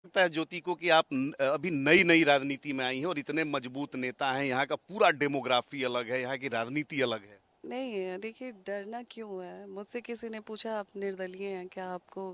लगता है ज्योति को कि आप अभी नई नई राजनीति में आई हैं और इतने मजबूत नेता हैं, यहाँ का पूरा डेमोग्राफी अलग है, यहाँ की राजनीति अलग है। नहीं, देखिए डरना क्यों है? मुझसे किसी ने पूछा आप निर्दलीय हैं क्या, आपको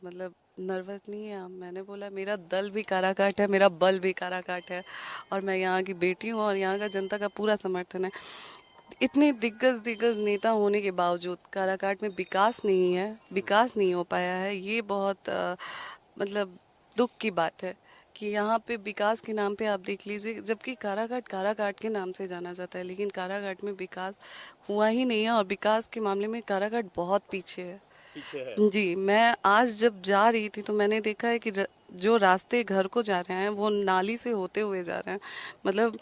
मतलब नर्वस नहीं है आप? मैंने बोला मेरा दल भी काराकाट है, मेरा बल भी काराकाट है, और मैं यहाँ की बेटी हूँ और यहाँ का जनता का पूरा समर्थन है। इतने दिग्गज दिग्गज नेता होने के बावजूद काराकाट में विकास नहीं है, विकास नहीं हो पाया है। ये बहुत मतलब दुख की बात है कि यहाँ पे विकास के नाम पे आप देख लीजिए, जबकि काराकाट काराकाट के नाम से जाना जाता है, लेकिन काराकाट में विकास हुआ ही नहीं है, और विकास के मामले में काराकाट बहुत पीछे है। पीछे है। जी, मैं आज जब जा रही थी तो मैंने देखा है कि जो रास्ते घर को जा रहे हैं वो नाली से होते हुए जा रहे हैं। मतलब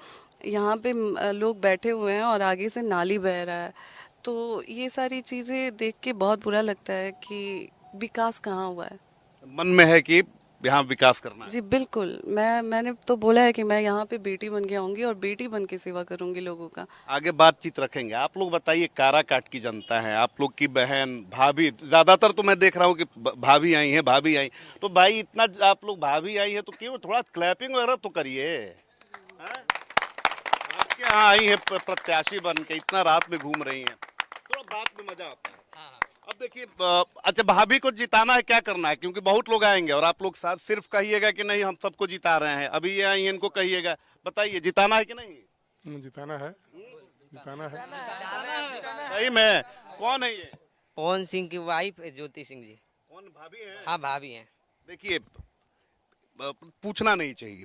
यहाँ पे लोग बैठे हुए हैं और आगे से नाली बह रहा है। तो ये सारी चीज़ें देख के बहुत बुरा लगता है कि विकास कहाँ हुआ है। मन में है कि यहाँ विकास करना है। जी बिल्कुल, मैंने तो बोला है कि मैं यहाँ पे बेटी बन के आऊँगी और बेटी बन के सेवा करूँगी लोगों का। आगे बातचीत रखेंगे। आप लोग बताइए, काराकाट की जनता है, आप लोग की बहन भाभी, ज्यादातर तो मैं देख रहा हूँ कि भाभी आई हैं, भाभी आई। तो भाई इतना आप लोग भाभी आई है तो क्यों थोड़ा क्लैपिंग वगैरह तो करिए। हाँ? आपके यहाँ आई है प्रत्याशी बन के, इतना रात में घूम रही हैं, थोड़ा बात में मजा आता है। अब देखिए, अच्छा भाभी को जिताना है, क्या करना है? क्योंकि बहुत लोग आएंगे और आप लोग साथ सिर्फ कहिएगा कि नहीं हम सबको जिता रहे हैं, अभी ये आई हैं इनको कहिएगा। बताइए जिताना है कि नहीं? जिताना है, जिताना है। सही में? कौन है ये? पवन सिंह की वाइफ ज्योति सिंह जी। कौन भाभी है? हाँ भाभी हैं। देखिए, पूछना नहीं चाहिए,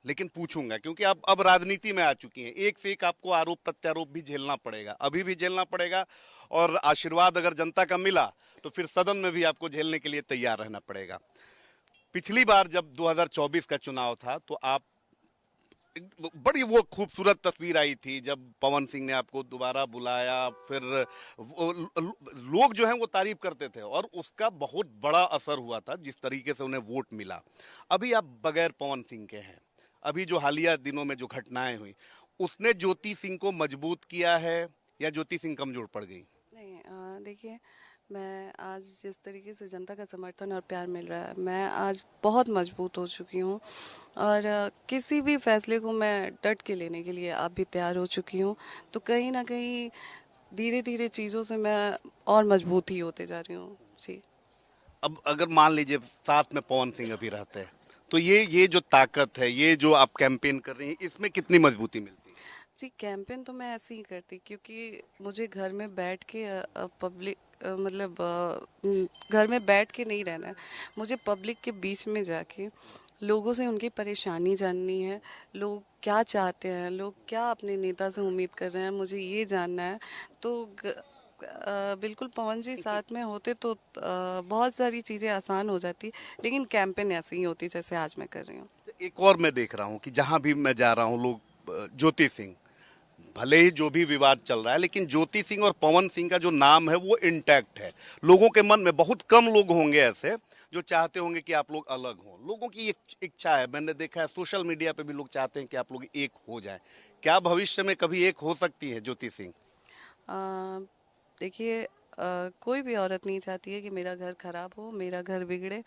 लेकिन पूछूंगा क्योंकि आप अब राजनीति में आ चुकी हैं, एक से एक आपको आरोप प्रत्यारोप भी झेलना पड़ेगा, अभी भी झेलना पड़ेगा, और आशीर्वाद अगर जनता का मिला तो फिर सदन में भी आपको झेलने के लिए तैयार रहना पड़ेगा। पिछली बार जब 2024 का चुनाव था तो आप बड़ी वो खूबसूरत तस्वीर आई थी जब पवन सिंह ने आपको दोबारा बुलाया, फिर लोग जो हैं वो तारीफ करते थे और उसका बहुत बड़ा असर हुआ था जिस तरीके से उन्हें वोट मिला। अभी आप बगैर पवन सिंह के हैं, अभी जो हालिया दिनों में जो घटनाएं हुई उसने ज्योति सिंह को मजबूत किया है या ज्योति सिंह कमजोर पड़ गई? नहीं, देखिए, मैं आज जिस तरीके से जनता का समर्थन और प्यार मिल रहा है, मैं आज बहुत मजबूत हो चुकी हूँ, और किसी भी फैसले को मैं डट के लेने के लिए अब भी तैयार हो चुकी हूँ। तो कहीं ना कहीं धीरे धीरे चीज़ों से मैं और मजबूत ही होते जा रही हूँ। जी। अब अगर मान लीजिए साथ में पवन सिंह अभी रहते हैं तो ये जो ताकत है, ये जो आप कैंपेन कर रही हैं, इसमें कितनी मजबूती मिलती है? जी, कैंपेन तो मैं ऐसे ही करती क्योंकि मुझे घर में बैठ के पब्लिक मतलब घर में बैठ के नहीं रहना है। मुझे पब्लिक के बीच में जाके लोगों से उनकी परेशानी जाननी है, लोग क्या चाहते हैं, लोग क्या अपने नेता से उम्मीद कर रहे हैं, मुझे ये जानना है। तो बिल्कुल पवन जी साथ में होते तो बहुत सारी चीज़ें आसान हो जाती, लेकिन कैंपेन ऐसी ही होती जैसे आज मैं कर रही हूँ। एक और मैं देख रहा हूँ कि जहां भी मैं जा रहा हूँ लोग ज्योति सिंह, भले ही जो भी विवाद चल रहा है लेकिन ज्योति सिंह और पवन सिंह का जो नाम है वो इंटैक्ट है लोगों के मन में। बहुत कम लोग होंगे ऐसे जो चाहते होंगे कि आप लोग अलग हों। लोगों की एक इच्छा है, मैंने देखा है सोशल मीडिया पे भी लोग चाहते हैं कि आप लोग एक हो जाएं। क्या भविष्य में कभी एक हो सकती है ज्योति सिंह? अ, देखिए, कोई भी औरत नहीं चाहती है कि मेरा घर खराब हो, मेरा घर बिगड़े।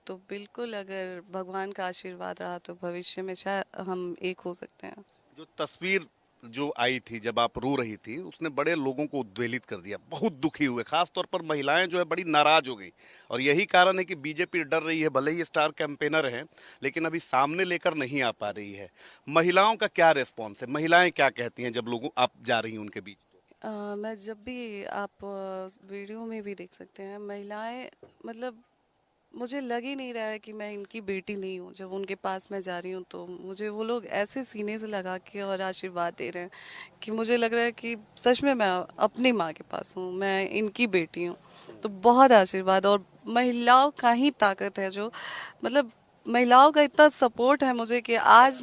तो बिल्कुल अगर भगवान का आशीर्वाद रहा तो भविष्य में शायद हम एक हो सकते हैं। जो तस्वीर जो आई थी जब आप रो रही थी उसने बड़े लोगों को उद्वेलित कर दिया, बहुत दुखी हुए, खास तौर पर महिलाएं जो है बड़ी नाराज हो गई। और यही कारण है कि बीजेपी डर रही है, भले ही स्टार कैंपेनर हैं लेकिन अभी सामने लेकर नहीं आ पा रही है। महिलाओं का क्या रिस्पॉन्स है, महिलाएं क्या कहती हैं जब लोगों आप जा रही हैं उनके बीच? मैं जब भी आप वीडियो में भी देख सकते हैं, महिलाएं मतलब मुझे लग ही नहीं रहा है कि मैं इनकी बेटी नहीं हूँ। जब उनके पास मैं जा रही हूँ तो मुझे वो लोग ऐसे सीने से लगा के और आशीर्वाद दे रहे हैं कि मुझे लग रहा है कि सच में मैं अपनी माँ के पास हूँ, मैं इनकी बेटी हूँ। तो बहुत आशीर्वाद, और महिलाओं का ही ताकत है जो मतलब महिलाओं का इतना सपोर्ट है मुझे कि आज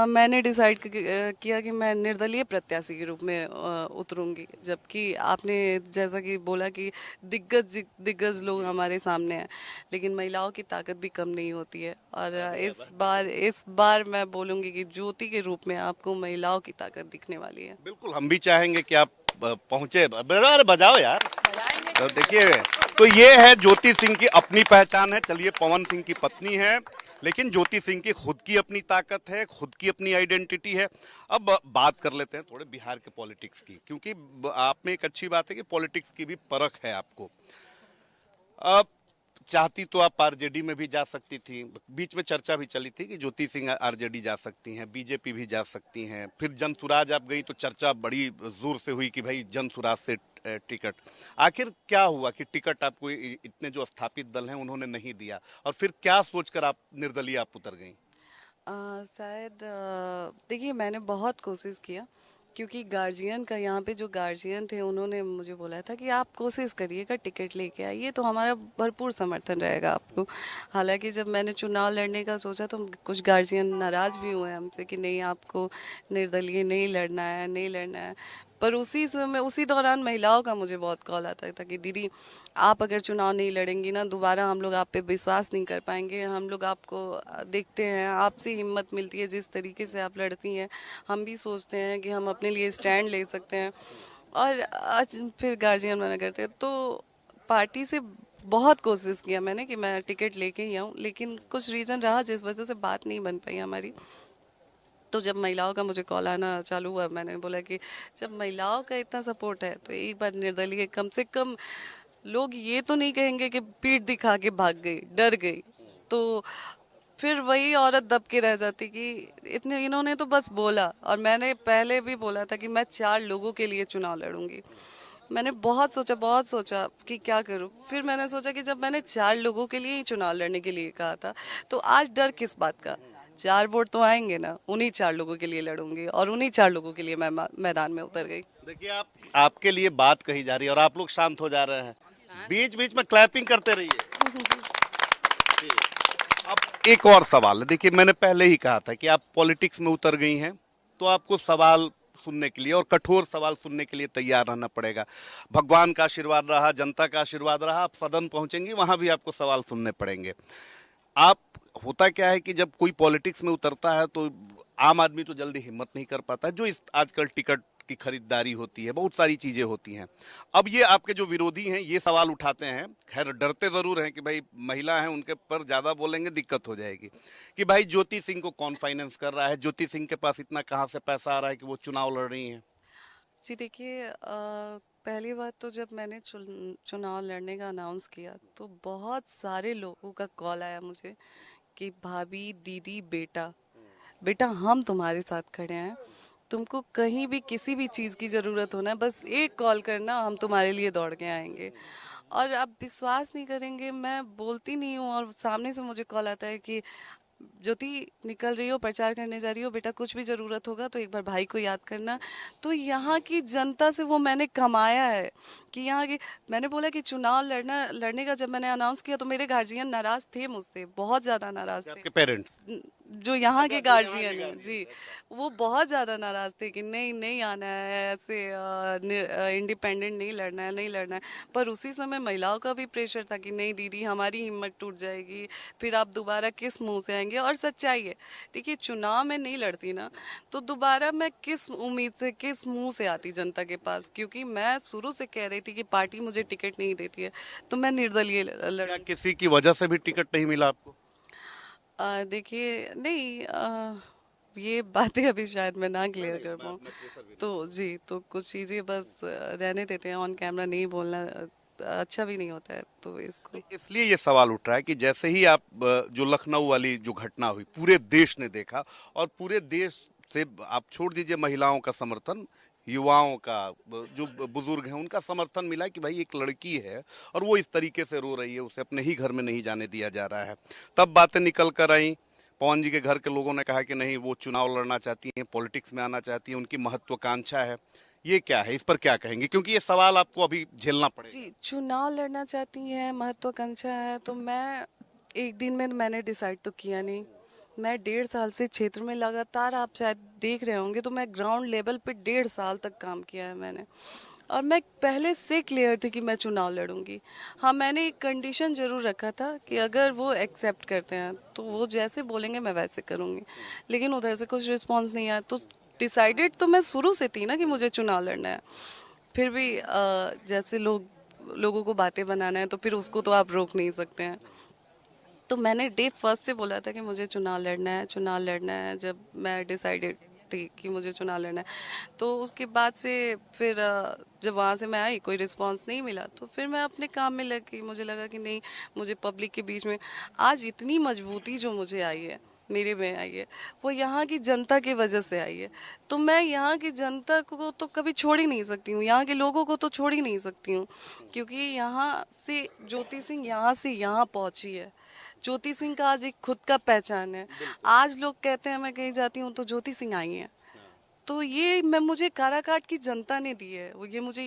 मैंने डिसाइड किया कि मैं निर्दलीय प्रत्याशी के रूप में उतरूंगी। जबकि आपने जैसा कि बोला कि दिग्गज दिग्गज लोग हमारे सामने हैं, लेकिन महिलाओं की ताकत भी कम नहीं होती है। और इस बार मैं बोलूंगी कि ज्योति के रूप में आपको महिलाओं की ताकत दिखने वाली है। बिल्कुल, हम भी चाहेंगे कि आप पहुंचे। अरे बजाओ यार। तो देखिए, तो ये है ज्योति सिंह की अपनी पहचान है। चलिए, पवन सिंह की पत्नी है, लेकिन ज्योति सिंह की खुद की अपनी ताकत है, खुद की अपनी आइडेंटिटी है। अब बात कर लेते हैं थोड़े बिहार के पॉलिटिक्स की, क्योंकि आप में एक अच्छी बात है कि पॉलिटिक्स की भी परख है आपको। अब चाहती तो आप आरजेडी में भी जा सकती थी, बीच में चर्चा भी चली थी कि ज्योति सिंह आरजेडी जा सकती हैं, बीजेपी भी जा सकती हैं। फिर जनसुराज आप गई तो चर्चा बड़ी जोर से हुई कि भाई जनसुराज से टिकट। आखिर क्या हुआ कि टिकट आपको इतने जो स्थापित दल हैं उन्होंने नहीं दिया, और फिर क्या सोचकर आप निर्दलीय आप उतर गई? शायद देखिए, मैंने बहुत कोशिश किया, क्योंकि गार्जियन का, यहाँ पे जो गार्जियन थे उन्होंने मुझे बोला था कि आप कोशिश करिएगा, टिकट लेके आइए तो हमारा भरपूर समर्थन रहेगा आपको। हालांकि जब मैंने चुनाव लड़ने का सोचा तो कुछ गार्जियन नाराज़ भी हुए हमसे कि नहीं, आपको निर्दलीय नहीं लड़ना है, नहीं लड़ना है। पर उसी समय, उसी दौरान महिलाओं का मुझे बहुत कॉल आता था कि दीदी, आप अगर चुनाव नहीं लड़ेंगी ना, दोबारा हम लोग आप पे विश्वास नहीं कर पाएंगे। हम लोग आपको देखते हैं, आपसे हिम्मत मिलती है जिस तरीके से आप लड़ती हैं, हम भी सोचते हैं कि हम अपने लिए स्टैंड ले सकते हैं। और आज फिर गार्जियन मना करते हैं, तो पार्टी से बहुत कोशिश किया मैंने कि मैं टिकट लेके ही आऊँ, लेकिन कुछ रीज़न रहा जिस वजह से बात नहीं बन पाई हमारी। तो जब महिलाओं का मुझे कॉल आना चालू हुआ, मैंने बोला कि जब महिलाओं का इतना सपोर्ट है तो एक बार निर्दलीय, कम से कम लोग ये तो नहीं कहेंगे कि पीठ दिखा के भाग गई, डर गई। तो फिर वही औरत दब के रह जाती कि इतने, इन्होंने तो बस बोला, और मैंने पहले भी बोला था कि मैं 4 लोगों के लिए चुनाव लड़ूंगी। मैंने बहुत सोचा कि क्या करूं। फिर मैंने सोचा कि जब मैंने 4 लोगों के लिए ही चुनाव लड़ने के लिए कहा था, तो आज डर किस बात का? 4 वोट तो आएंगे ना, उन्हीं 4 लोगों के लिए लड़ूंगी, और उन्हीं 4 लोगों के लिए मैं मैदान में उतर गई। देखिए, आपके लिए बात कही जा रही है और आप लोग शांत हो जा रहे हैं। बीच बीच में क्लैपिंग करते रहिए। अब एक और सवाल है। देखिए, मैंने पहले ही कहा था कि आप पॉलिटिक्स में उतर गई हैं तो आपको सवाल सुनने के लिए, और कठोर सवाल सुनने के लिए तैयार रहना पड़ेगा। भगवान का आशीर्वाद रहा, जनता का आशीर्वाद रहा, आप सदन पहुंचेंगी, वहां भी आपको सवाल सुनने पड़ेंगे। आप, होता क्या है कि जब कोई पॉलिटिक्स में उतरता है तो आम आदमी तो जल्दी हिम्मत नहीं कर पाता है। जो इस आजकल टिकट की खरीदारी होती है, बहुत सारी चीजें होती हैं। अब ये आपके जो विरोधी हैं ये सवाल उठाते हैं, खैर डरते जरूर हैं कि भाई महिला हैं, उनके पर ज्यादा बोलेंगे दिक्कत हो जाएगी, कि भाई ज्योति सिंह को कौन फाइनेंस कर रहा है, ज्योति सिंह के पास इतना कहाँ से पैसा आ रहा है कि वो चुनाव लड़ रही हैं। जी देखिए, पहली बात तो जब मैंने चुनाव लड़ने का अनाउंस किया तो बहुत सारे लोगों का कॉल आया मुझे कि भाभी, दीदी, बेटा, बेटा हम तुम्हारे साथ खड़े हैं, तुमको कहीं भी किसी भी चीज़ की ज़रूरत हो ना, बस एक कॉल करना, हम तुम्हारे लिए दौड़ के आएंगे। और आप विश्वास नहीं करेंगे, मैं बोलती नहीं हूँ और सामने से मुझे कॉल आता है कि ज्योति, निकल रही हो, प्रचार करने जा रही हो, बेटा कुछ भी ज़रूरत होगा तो एक बार भाई को याद करना। तो यहाँ की जनता से वो मैंने कमाया है कि यहाँ की, मैंने बोला कि चुनाव लड़ने का जब मैंने अनाउंस किया तो मेरे गार्जियन नाराज़ थे मुझसे, बहुत ज़्यादा नाराज़ थे। आपके पेरेंट्स? जो यहाँ के गार्जियन हैं जी, वो बहुत ज़्यादा नाराज़ थे कि नहीं नहीं आना है, ऐसे इंडिपेंडेंट नहीं लड़ना है, नहीं लड़ना है। पर उसी समय महिलाओं का भी प्रेशर था कि नहीं दीदी, हमारी हिम्मत टूट जाएगी, फिर आप दोबारा किस मुंह से आएंगे। और सच्चाई है, देखिए चुनाव में नहीं लड़ती ना तो दोबारा मैं किस उम्मीद से, किस मुंह से आती जनता के पास, क्योंकि मैं शुरू से कह रही थी कि पार्टी मुझे टिकट नहीं देती है तो मैं निर्दलीय क्या किसी की वजह से भी टिकट नहीं मिला आपको? देखिए नहीं, ये बातें अभी शायद मैं ना क्लियर कर पाऊँ, तो जी, तो कुछ चीज़ें बस रहने देते हैं, ऑन कैमरा नहीं बोलना अच्छा भी नहीं होता है, तो इसको। इसलिए ये सवाल उठ रहा है कि जैसे ही आप जो लखनऊ वाली जो घटना हुई पूरे देश ने देखा, और पूरे देश से आप छोड़ दीजिए महिलाओं का समर्थन, युवाओं का, जो बुजुर्ग हैं उनका समर्थन मिला कि भाई एक लड़की है और वो इस तरीके से रो रही है, उसे अपने ही घर में नहीं जाने दिया जा रहा है। तब बातें निकल कर आई। पवन जी के घर के लोगों ने कहा कि नहीं, वो चुनाव लड़ना चाहती हैं, पॉलिटिक्स में आना चाहती हैं, उनकी महत्वाकांक्षा है। ये क्या है, इस पर क्या कहेंगे, क्योंकि ये सवाल आपको अभी झेलना पड़ेगा। जी, चुनाव लड़ना चाहती हैं, महत्वाकांक्षा है, तो मैं एक दिन में मैंने डिसाइड तो किया नहीं। मैं 1.5 साल से क्षेत्र में लगातार, आप शायद देख रहे होंगे, तो मैं ग्राउंड लेवल पे 1.5 साल तक काम किया है मैंने, और मैं पहले से क्लियर थी कि मैं चुनाव लड़ूंगी। हाँ, मैंने एक कंडीशन जरूर रखा था कि अगर वो एक्सेप्ट करते हैं तो वो जैसे बोलेंगे मैं वैसे करूंगी, लेकिन उधर से कुछ रिस्पॉन्स नहीं आया। तो डिसाइडेड तो मैं शुरू से थी ना कि मुझे चुनाव लड़ना है। फिर भी जैसे लोग लोगों को बातें बनाना है तो फिर उसको तो आप रोक नहीं सकते हैं। तो मैंने डे फर्स्ट से बोला था कि मुझे चुनाव लड़ना है, चुनाव लड़ना है। जब मैं डिसाइडेड थी कि मुझे चुनाव लड़ना है, तो उसके बाद से फिर जब वहाँ से मैं आई, कोई रिस्पांस नहीं मिला, तो फिर मैं अपने काम में लग गई। मुझे लगा कि नहीं, मुझे पब्लिक के बीच में आज इतनी मजबूती जो मुझे आई है, मेरे में आई है, वो यहाँ की जनता की वजह से आई है। तो मैं यहाँ की जनता को तो कभी छोड़ ही नहीं सकती हूँ, यहाँ के लोगों को तो छोड़ ही नहीं सकती हूँ, क्योंकि यहाँ से ज्योति सिंह यहाँ से यहाँ पहुँची है। ज्योति सिंह का आज एक खुद का पहचान है। आज लोग कहते हैं, मैं कहीं जाती हूँ तो ज्योति सिंह आई हैं। तो ये मैं मुझे काराकाट की जनता ने दी है, ये मुझे